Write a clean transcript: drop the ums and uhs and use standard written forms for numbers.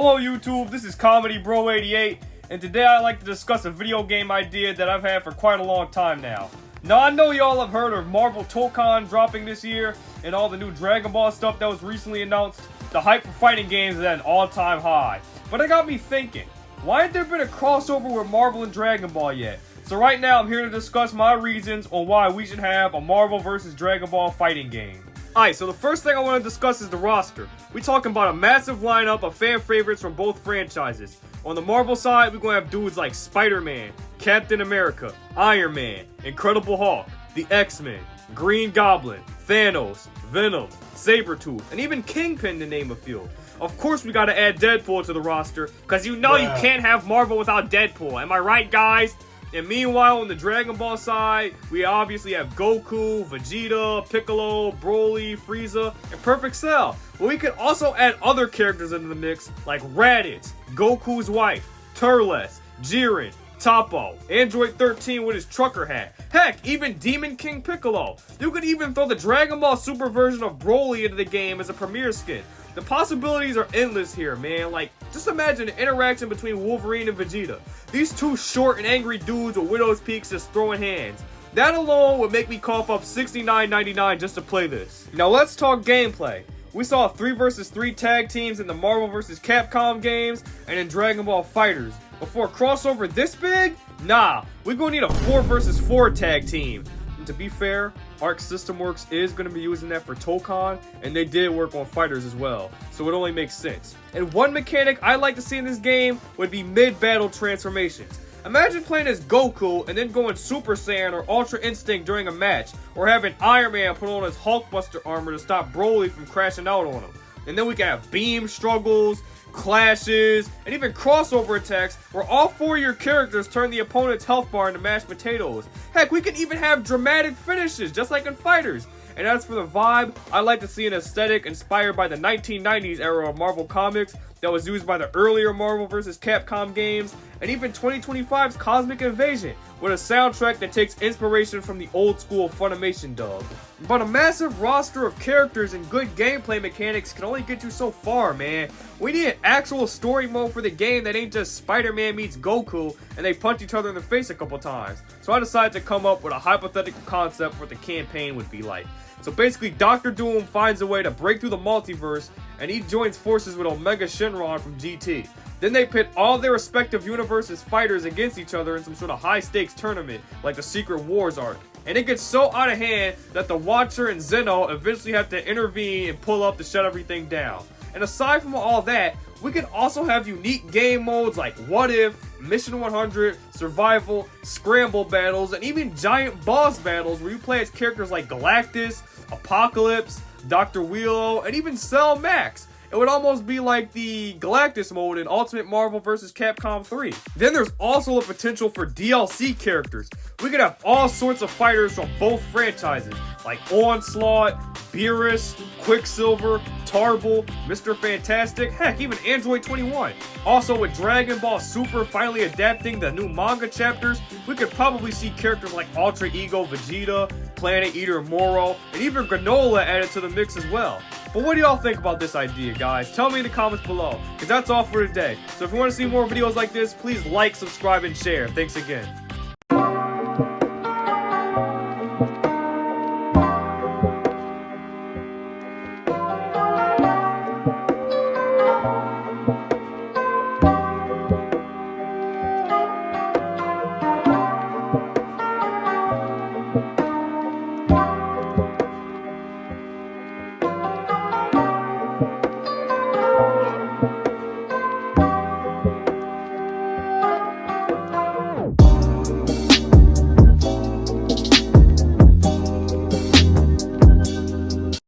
Hello YouTube, this is Comedy Bro 88, and today I'd like to discuss a video game idea that I've had for quite a long time now. Now I know y'all have heard of Marvel Tōkon dropping this year, and all the new Dragon Ball stuff that was recently announced. The hype for fighting games is at an all-time high. But it got me thinking, why ain't there been a crossover with Marvel and Dragon Ball yet? So right now I'm here to discuss my reasons on why we should have a Marvel vs. Dragon Ball fighting game. Alright, so the first thing I want to discuss is the roster. We're talking about a massive lineup of fan favorites from both franchises. On the Marvel side, we're going to have dudes like Spider-Man, Captain America, Iron Man, Incredible Hulk, the X-Men, Green Goblin, Thanos, Venom, Sabretooth, and even Kingpin to name a few. Of course we gotta add Deadpool to the roster, because you know you can't have Marvel without Deadpool. Am I right, guys? And meanwhile, on the Dragon Ball side, we obviously have Goku, Vegeta, Piccolo, Broly, Frieza, and Perfect Cell. But we can also add other characters into the mix, like Raditz, Goku's wife, Turles, Jiren, Toppo, Android 13 with his trucker hat. Heck, even Demon King Piccolo. You could even throw the Dragon Ball Super version of Broly into the game as a premiere skin. The possibilities are endless here, man. Like, just imagine the interaction between Wolverine and Vegeta. These two short and angry dudes with widow's peaks just throwing hands. That alone would make me cough up $69.99 just to play this. Now let's talk gameplay. We saw 3 vs 3 tag teams in the Marvel vs. Capcom games and in Dragon Ball FighterZ. But for a crossover this big? Nah, we're gonna need a 4 vs 4 tag team. And to be fair, ArcSys Works is going to be using that for Tōkon, and they did work on FighterZ as well, so it only makes sense. And one mechanic I'd like to see in this game would be mid-battle transformations. Imagine playing as Goku and then going Super Saiyan or Ultra Instinct during a match, or having Iron Man put on his Hulkbuster armor to stop Broly from crashing out on him. And then we can have beam struggles, clashes, and even crossover attacks where all 4 of your characters turn the opponent's health bar into mashed potatoes. Heck, we could even have dramatic finishes, just like in FighterZ. And as for the vibe, I like to see an aesthetic inspired by the 1990s era of Marvel Comics that was used by the earlier Marvel vs. Capcom games, and even 2025's Cosmic Invasion, with a soundtrack that takes inspiration from the old school Funimation dub. But a massive roster of characters and good gameplay mechanics can only get you so far, man. We need an actual story mode for the game that ain't just Spider-Man meets Goku and they punch each other in the face a couple times. So I decided to come up with a hypothetical concept for what the campaign would be like. So basically, Dr. Doom finds a way to break through the multiverse, and he joins forces with Omega Shenron from GT. Then they pit all their respective universes' fighters against each other in some sort of high-stakes tournament, like the Secret Wars arc. And it gets so out of hand that the Watcher and Zeno eventually have to intervene and pull up to shut everything down. And aside from all that, we can also have unique game modes like What If, Mission 100, Survival, Scramble battles, and even giant boss battles where you play as characters like Galactus, Apocalypse, Dr. Wheelo, and even Cell Max. It would almost be like the Galactus mode in Ultimate Marvel vs. Capcom 3. Then there's also the potential for DLC characters. We could have all sorts of fighters from both franchises, like Onslaught, Beerus, Quicksilver, Tarble, Mr. Fantastic, heck, even Android 21. Also, with Dragon Ball Super finally adapting the new manga chapters, we could probably see characters like Ultra Ego Vegeta, Planet Eater Moro, and even Granola added to the mix as well. But what do y'all think about this idea, guys? Tell me in the comments below, because that's all for today. So if you want to see more videos like this, please like, subscribe, and share. Thanks again.